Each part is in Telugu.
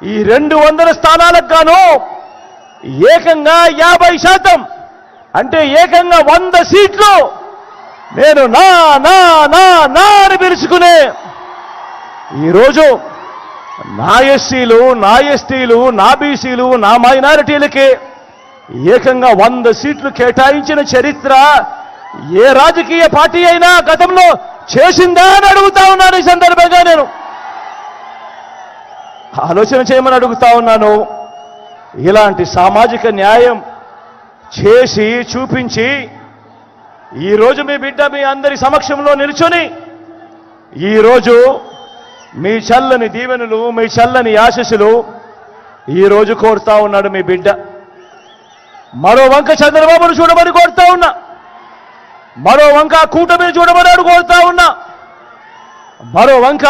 ఈ 200 స్థానాలకు గాను ఏకంగా 50% అంటే ఏకంగా 100 సీట్లు నేను నా నా నా నా అని పిలుచుకునే ఈరోజు నా ఎస్సీలు, నా ఎస్టీలు, నా బీసీలు, నా మైనారిటీలకి ఏకంగా 100 సీట్లు కేటాయించిన చరిత్ర ఏ రాజకీయ పార్టీ అయినా గతంలో చేసిందా అని అడుగుతా ఉన్నాను. ఈ సందర్భంగా నేను ఆలోచన చేయమని అడుగుతా ఉన్నాను. ఇలాంటి సామాజిక న్యాయం చేసి చూపించి ఈరోజు మీ బిడ్డ మీ అందరి సమక్షంలో నిల్చొని ఈరోజు మీ చల్లని దీవెనలు, మీ చల్లని ఆశీస్సులు ఈరోజు కోరుతా ఉన్నాడు మీ బిడ్డ. మరో వంక చంద్రబాబును చూడమని కోరుతా ఉన్నా, మరో వంక కూటమిని చూడమని కోరుతా ఉన్నా, మరో వంక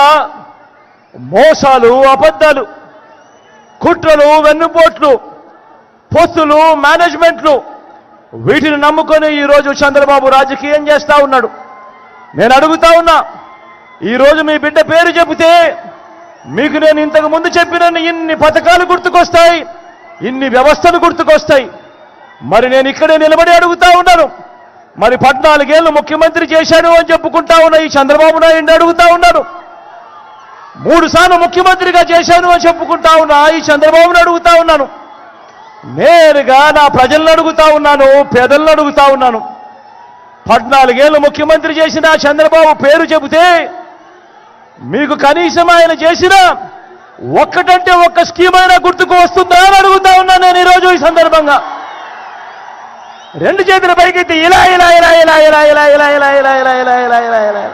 మోసాలు, అబద్ధాలు, కుట్రలు, వెన్నుపోట్లు, పొత్తులు, మేనేజ్మెంట్లు వీటిని నమ్ముకొని ఈరోజు చంద్రబాబు రాజకీయం చేస్తా ఉన్నాడు. నేను అడుగుతా ఉన్నా, ఈరోజు మీ బిడ్డ పేరు చెబితే మీకు నేను ఇంతకు ముందు చెప్పిన ఇన్ని పథకాలు గుర్తుకొస్తాయి, ఇన్ని వ్యవస్థలు గుర్తుకొస్తాయి. మరి నేను ఇక్కడే నిలబడి అడుగుతా ఉన్నాను, మరి 14 ఏళ్ళు ముఖ్యమంత్రి చేశాడు అని చెప్పుకుంటా ఉన్నా ఈ చంద్రబాబు నాయుడిని అడుగుతా ఉన్నాను. 3 సార్లు ముఖ్యమంత్రిగా చేశాను అని చెప్పుకుంటా ఉన్నా ఈ చంద్రబాబుని అడుగుతా ఉన్నాను. నేరుగా నా ప్రజలను అడుగుతా ఉన్నాను, పేదలను అడుగుతా ఉన్నాను. 14 ఏళ్ళు ముఖ్యమంత్రి చేసిన చంద్రబాబు పేరు చెబితే మీకు కనీసం ఆయన చేసిన ఒక్కటంటే ఒక్క స్కీమ్ అయినా గుర్తుకు వస్తుందా అని అడుగుతా ఉన్నాను నేను ఈరోజు ఈ సందర్భంగా. 2 చేతుల పైకెత్తి ఇలా ఇలా ఇలా ఇలా ఇలా ఇలా ఇలా ఇలా ఇలా ఇలా ఇలా ఇలా ఇలా ఇలా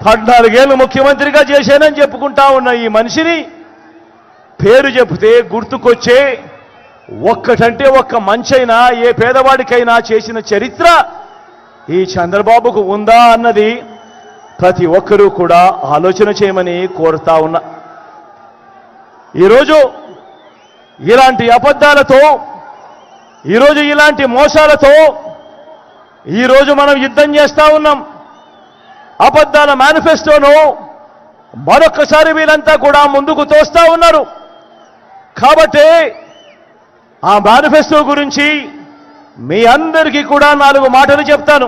14 ఏళ్ళు ముఖ్యమంత్రిగా చేశానని చెప్పుకుంటా ఉన్న ఈ మనిషిని పేరు చెబితే గుర్తుకొచ్చే ఒక్కటంటే ఒక్క మంచైనా ఏ పేదవాడికైనా చేసిన చరిత్ర ఈ చంద్రబాబుకు ఉందా అన్నది ప్రతి ఒక్కరూ కూడా ఆలోచన చేయమని కోరుతా ఉన్నా. ఈరోజు ఇలాంటి అబద్ధాలతో, ఈరోజు ఇలాంటి మోసాలతో ఈరోజు మనం యుద్ధం చేస్తా ఉన్నాం. అబద్ధాల మేనిఫెస్టోను మరొక్కసారి వీళ్ళంతా కూడా ముందుకు తోస్తా ఉన్నారు. కాబట్టి ఆ మేనిఫెస్టో గురించి మీ అందరికీ కూడా 4 మాటలు చెప్తాను.